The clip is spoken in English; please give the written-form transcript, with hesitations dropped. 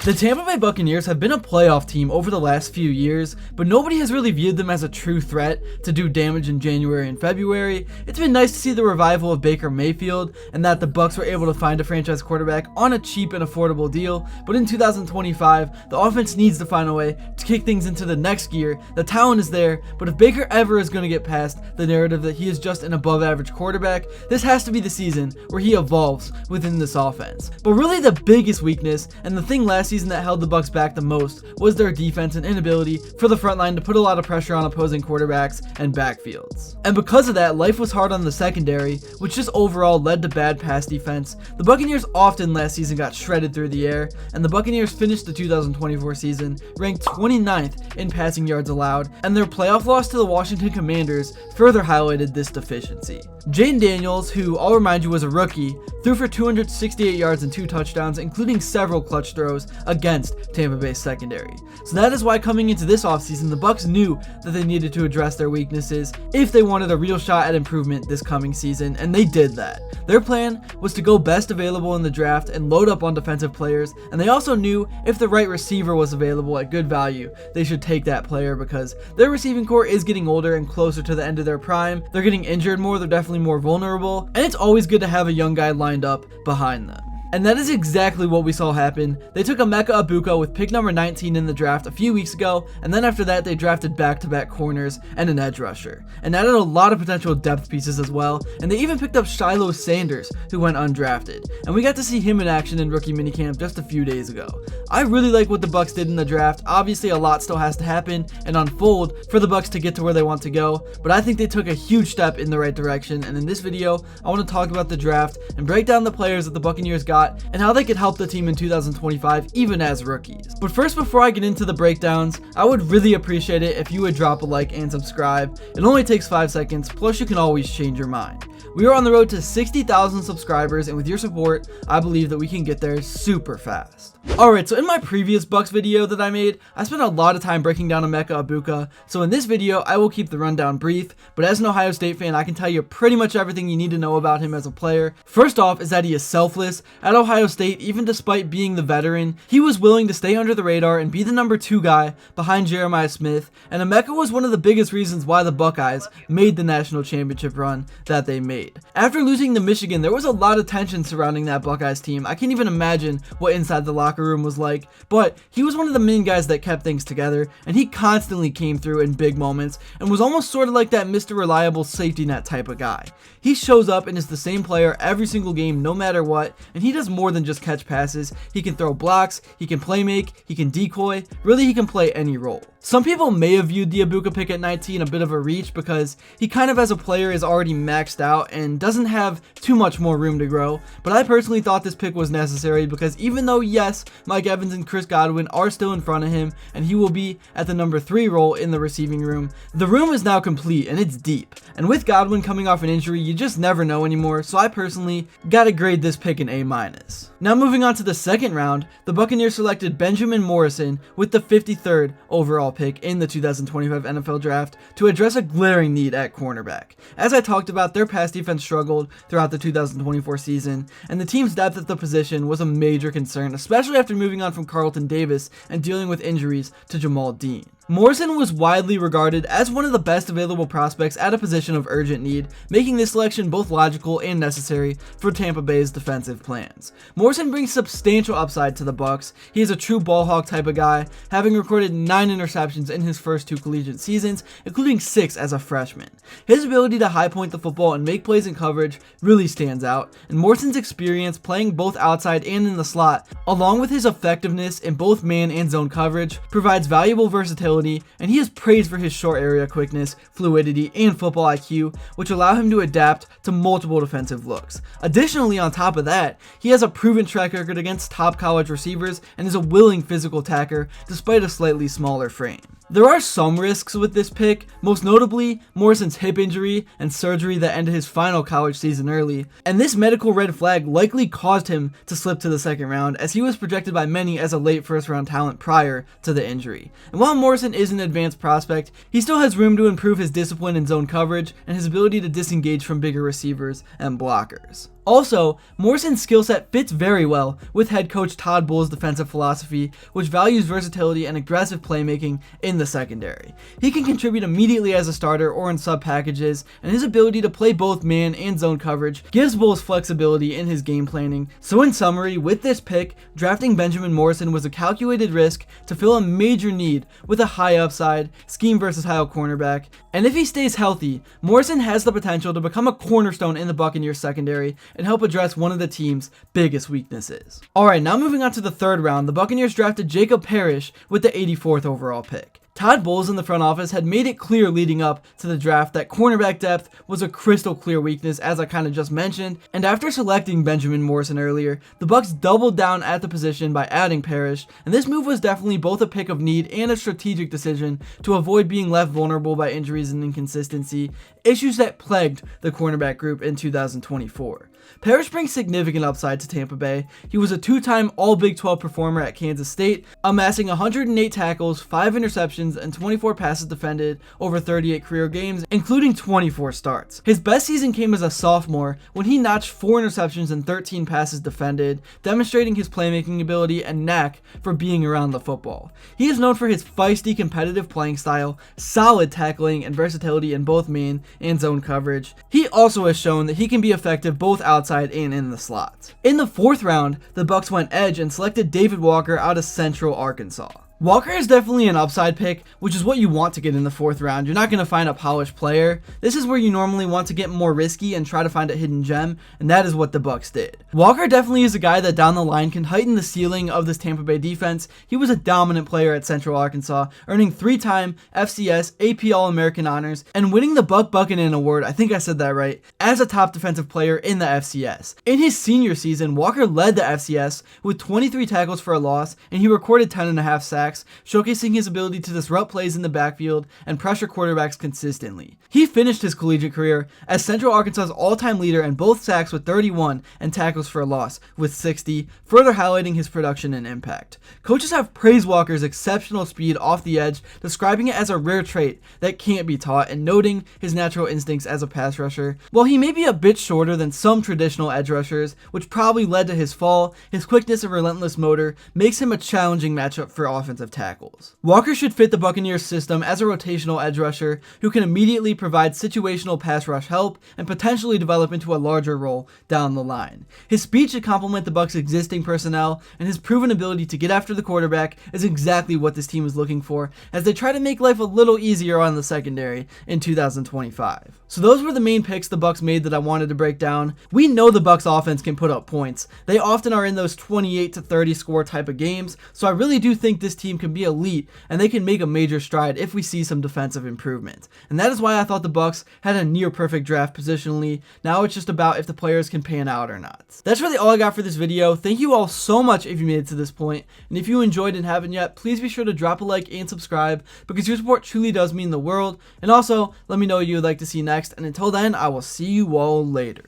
The Tampa Bay Buccaneers have been a playoff team over the last few years, but nobody has really viewed them as a true threat to do damage in January and February. It's been nice to see the revival of Baker Mayfield and that the Bucs were able to find a franchise quarterback on a cheap and affordable deal, but in 2025, the offense needs to find a way to kick things into the next gear. The talent is there, but if Baker ever is going to get past the narrative that he is just an above average quarterback, this has to be the season where he evolves within this offense. But really the biggest weakness, and the thing last season that held the Bucs back the most, was their defense and inability for the front line to put a lot of pressure on opposing quarterbacks and backfields. And because of that, life was hard on the secondary, which just overall led to bad pass defense. The Buccaneers often last season got shredded through the air, and the Buccaneers finished the 2024 season ranked 29th in passing yards allowed, and their playoff loss to the Washington Commanders further highlighted this deficiency. Jane Daniels, who I'll remind you was a rookie, threw for 268 yards and 2 touchdowns, including several clutch throws against Tampa Bay's secondary. So that is why coming into this offseason, the Bucs knew that they needed to address their weaknesses if they wanted a real shot at improvement this coming season, and they did that. Their plan was to go best available in the draft and load up on defensive players, and they also knew if the right receiver was available at good value, they should take that player because their receiving core is getting older and closer to the end of their prime. They're getting injured more, they're definitely more vulnerable, and it's always good to have a young guy lined up behind them. And that is exactly what we saw happen. They took Emeka Egbuka with pick number 19 in the draft a few weeks ago, and then after that they drafted back-to-back corners and an edge rusher, and added a lot of potential depth pieces as well, and they even picked up Shilo Sanders, who went undrafted, and we got to see him in action in rookie minicamp just a few days ago. I really like what the Bucs did in the draft. Obviously a lot still has to happen and unfold for the Bucs to get to where they want to go, but I think they took a huge step in the right direction, and in this video I want to talk about the draft and break down the players that the Buccaneers got and how they could help the team in 2025 even as rookies. But first, before I get into the breakdowns, I would really appreciate it if you would drop a like and subscribe. It only takes 5 seconds, plus you can always change your mind. We are on the road to 60,000 subscribers, and with your support, I believe that we can get there super fast. Alright, so in my previous Bucs video that I made, I spent a lot of time breaking down Emeka Egbuka, so in this video, I will keep the rundown brief, but as an Ohio State fan, I can tell you pretty much everything you need to know about him as a player. First off is that he is selfless. At Ohio State, even despite being the veteran, he was willing to stay under the radar and be the number 2 guy behind Jeremiah Smith, and Emeka was one of the biggest reasons why the Buckeyes made the national championship run that they made. After losing to Michigan, there was a lot of tension surrounding that Buckeyes team. I can't even imagine what inside the locker room was like, but he was one of the main guys that kept things together, and he constantly came through in big moments and was almost sort of like that Mr. Reliable safety net type of guy. He shows up and is the same player every single game no matter what, and he does more than just catch passes. He can throw blocks, he can play make, he can decoy, really he can play any role. Some people may have viewed the Egbuka pick at 19 a bit of a reach because he kind of as a player is already maxed out and doesn't have too much more room to grow, but I personally thought this pick was necessary because even though yes, Mike Evans and Chris Godwin are still in front of him and he will be at the number 3 role in the receiving room, the room is now complete and it's deep. And with Godwin coming off an injury, you just never know anymore, so I personally gotta grade this pick an A-. Now moving on to the second round, the Buccaneers selected Benjamin Morrison with the 53rd overall pick in the 2025 NFL Draft to address a glaring need at cornerback. As I talked about, their pass defense struggled throughout the 2024 season, and the team's depth at the position was a major concern, especially after moving on from Carlton Davis and dealing with injuries to Jamal Dean. Morrison was widely regarded as one of the best available prospects at a position of urgent need, making this selection both logical and necessary for Tampa Bay's defensive plans. Morrison brings substantial upside to the Bucs. He is a true ball hawk type of guy, having recorded 9 interceptions in his first 2 collegiate seasons, including 6 as a freshman. His ability to high point the football and make plays in coverage really stands out, and Morrison's experience playing both outside and in the slot, along with his effectiveness in both man and zone coverage, provides valuable versatility, and he is praised for his short area quickness, fluidity, and football IQ, which allow him to adapt to multiple defensive looks. Additionally, on top of that, he has a proven track record against top college receivers and is a willing physical attacker despite a slightly smaller frame. There are some risks with this pick, most notably Morrison's hip injury and surgery that ended his final college season early, and this medical red flag likely caused him to slip to the second round as he was projected by many as a late first round talent prior to the injury. And while Morrison is an advanced prospect, he still has room to improve his discipline in zone coverage and his ability to disengage from bigger receivers and blockers. Also, Morrison's skill set fits very well with head coach Todd Bowles' defensive philosophy, which values versatility and aggressive playmaking in the secondary. He can contribute immediately as a starter or in sub packages, and his ability to play both man and zone coverage gives Bowles flexibility in his game planning. So in summary, with this pick, drafting Benjamin Morrison was a calculated risk to fill a major need with a high upside, scheme versatile cornerback, and if he stays healthy, Morrison has the potential to become a cornerstone in the Buccaneers secondary and help address one of the team's biggest weaknesses. Alright, now moving on to the third round, the Buccaneers drafted Jacob Parish with the 84th overall pick. Todd Bowles in the front office had made it clear leading up to the draft that cornerback depth was a crystal clear weakness, as I kind of just mentioned, and after selecting Benjamin Morrison earlier, the Bucs doubled down at the position by adding Parish, and this move was definitely both a pick of need and a strategic decision to avoid being left vulnerable by injuries and inconsistency, issues that plagued the cornerback group in 2024. Parish brings significant upside to Tampa Bay. He was a two-time All-Big 12 performer at Kansas State, amassing 108 tackles, 5 interceptions, and 24 passes defended over 38 career games, including 24 starts. His best season came as a sophomore when he notched 4 interceptions and 13 passes defended, demonstrating his playmaking ability and knack for being around the football. He is known for his feisty, competitive playing style, solid tackling, and versatility in both man and zone coverage. He also has shown that he can be effective both outside and in the slot. In the 4th round, the Bucs went edge and selected David Walker out of Central Arkansas. Walker is definitely an upside pick, which is what you want to get in the 4th round. You're not going to find a polished player. This is where you normally want to get more risky and try to find a hidden gem, and that is what the Bucs did. Walker definitely is a guy that down the line can heighten the ceiling of this Tampa Bay defense. He was a dominant player at Central Arkansas, earning 3-time FCS AP All-American honors and winning the Buck Buchanan Award, I think I said that right, as a top defensive player in the FCS. In his senior season, Walker led the FCS with 23 tackles for a loss, and he recorded 10.5 sacks, showcasing his ability to disrupt plays in the backfield and pressure quarterbacks consistently. He finished his collegiate career as Central Arkansas's all-time leader in both sacks with 31 and tackles for a loss with 60, further highlighting his production and impact. Coaches have praised Walker's exceptional speed off the edge, describing it as a rare trait that can't be taught and noting his natural instincts as a pass rusher. While he may be a bit shorter than some traditional edge rushers, which probably led to his fall, his quickness and relentless motor makes him a challenging matchup for offensive tackles. Walker should fit the Buccaneers system as a rotational edge rusher who can immediately provide situational pass rush help and potentially develop into a larger role down the line. His speed should complement the Bucs' existing personnel, and his proven ability to get after the quarterback is exactly what this team is looking for as they try to make life a little easier on the secondary in 2025. So those were the main picks the Bucs made that I wanted to break down. We know the Bucs offense can put up points. They often are in those 28 to 30 score type of games, so I really do think this team can be elite and they can make a major stride if we see some defensive improvement. And that is why I thought the Bucs had a near perfect draft positionally. Now it's just about if the players can pan out or not. That's really all I got for this video. Thank you all so much if you made it to this point, and if you enjoyed and haven't yet, please be sure to drop a like and subscribe because your support truly does mean the world. And also let me know what you would like to see next, and until then I will see you all later.